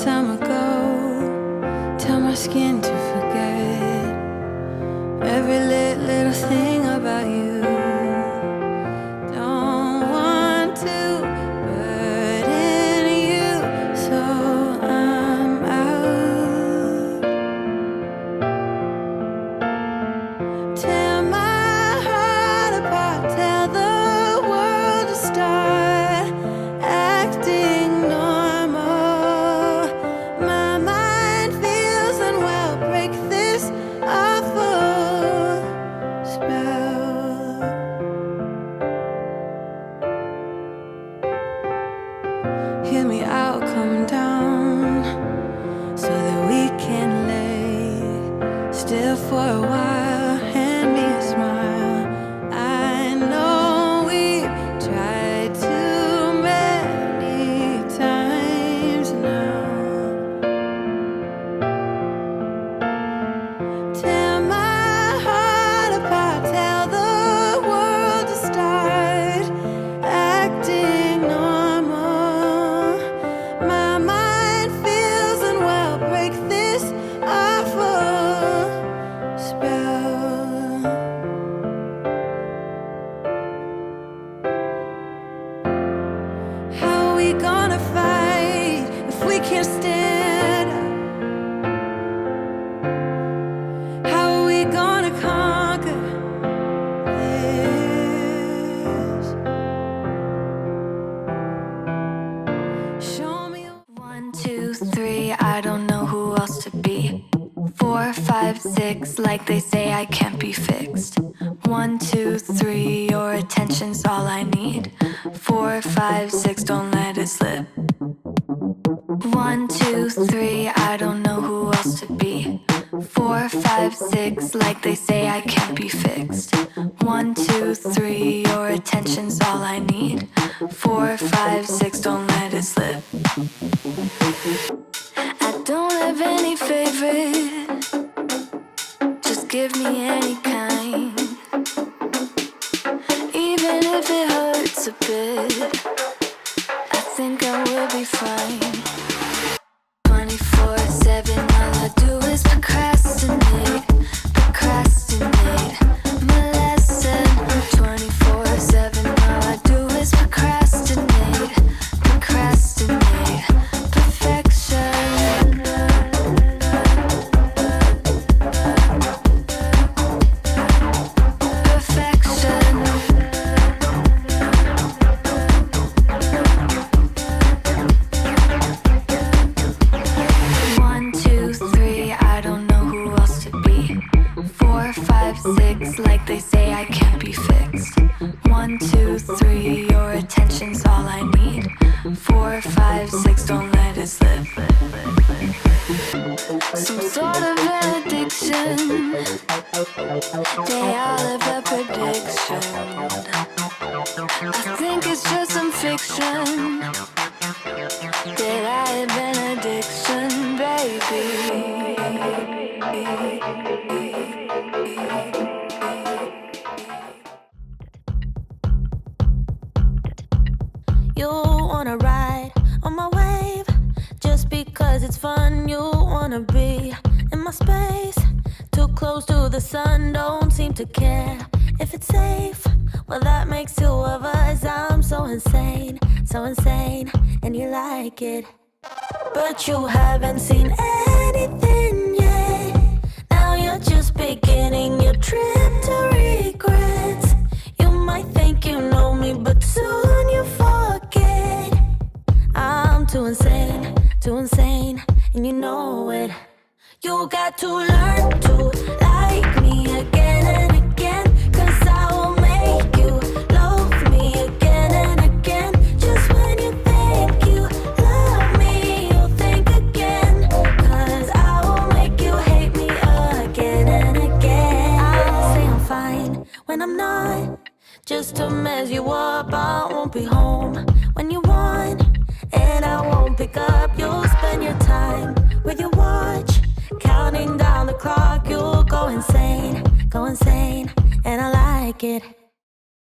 time ago. Tell my skin to forget every little thing about you. Don't want to burden you, so I'm out. Tear my heart apart, tell the world to start acting normal. My mind feels unwell, break this awful spell. Hear me out, come down, so that we can lay still for a while. Hand me a smile. I know we've tried too many times now. Tear my heart apart, tell the world to start acting normal. My mind feels unwell, break this awful spell. How are we gonna fight if we can't stand up? How are we gonna conquer this? Show me. 1, 2, 3, I don't know who else to be. 4, 5, 6, like they say I can't be fixed. 1, 2, 3, your attention's all I need. 4, 5, 6, don't let it slip. 1, 2, 3, I don't know who else to be. 4, 5, 6, like they say I can't be fixed. 1, 2, 3, your attention's all I need. 4, 5, 6, don't let it slip. I don't have any favorite, just give me any kind. Even if it hurts a bit, I think I will be fine. 24/7, all I do is procrastinate, procrastinate. My lesson. 24/7, all I do is procrastinate, procrastinate. Perfection. Perfection. 1, 2, 3, I don't know who else to be. 4, 5, 6, like they say I can't be fixed. 1, 2, 3, your attention's all I need. 4, 5, 6, don't let it slip. Some sort of an addiction, they all have a prediction. I think it's just some fiction, that I have an addiction, baby. You wanna ride on my wave just because it's fun. You wanna be in my space, too close to the sun. Don't seem to care if it's safe. Well, that makes two of us. I'm so insane, and you like it. But you haven't seen anything yet. Now you're just beginning your trip to regrets. You might think you know me, but soon you forget. I'm too insane, and you know it. You got to learn to like me again and again, 'cause I will make you love me again and again. Just when you think you love me, you'll think again, 'cause I will make you hate me again and again. I'll say I'm fine when I'm not, just to mess you up. I won't be home when you want, and I won't pick up. You'll spend your time with your watch, counting down the clock. You'll go insane, and I like it.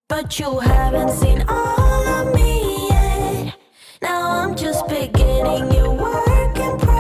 But you haven't seen all of me yet. Now I'm just beginning your work in progress.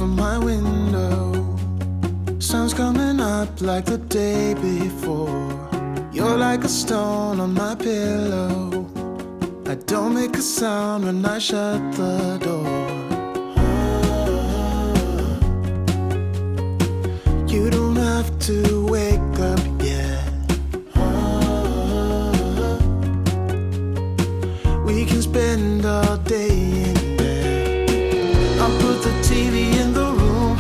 from my window. Sun's coming up like the day before. You're like a stone on my pillow. I don't make a sound when I shut the door. You don't have to wake up yet. We can spend all day in bed. I'll put the TV in the room.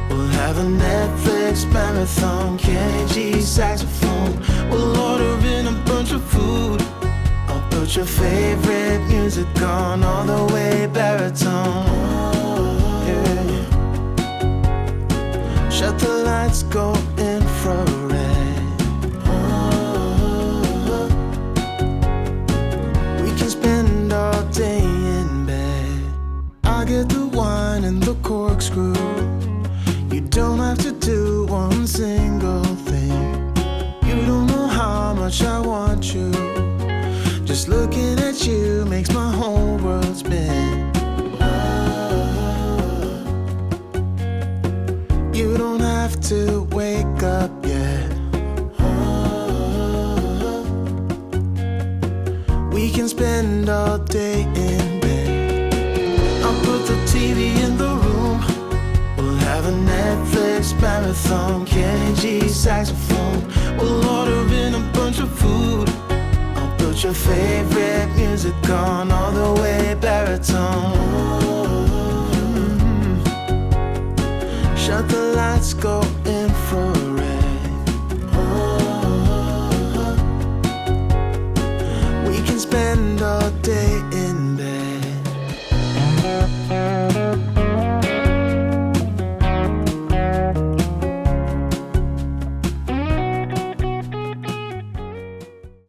We'll have a Netflix marathon. Kenny G saxophone. We'll order in a bunch of food. I'll put your favorite music on all the way baritone. Yeah. Shut the lights, go infrared. We can spend all day in bed. I get the wine and the corkscrew. You don't have to do one single thing. You don't know how much I want you. Just looking at you makes my whole world spin. You don't have to wake up yet. We can spend all day in bed. I'll put the TV in the room. We'll have a Netflix marathon. Kenny G saxophone. We'll order in a bunch of food. I'll put your favorite music on all the way baritone. Shut the lights, go infrared.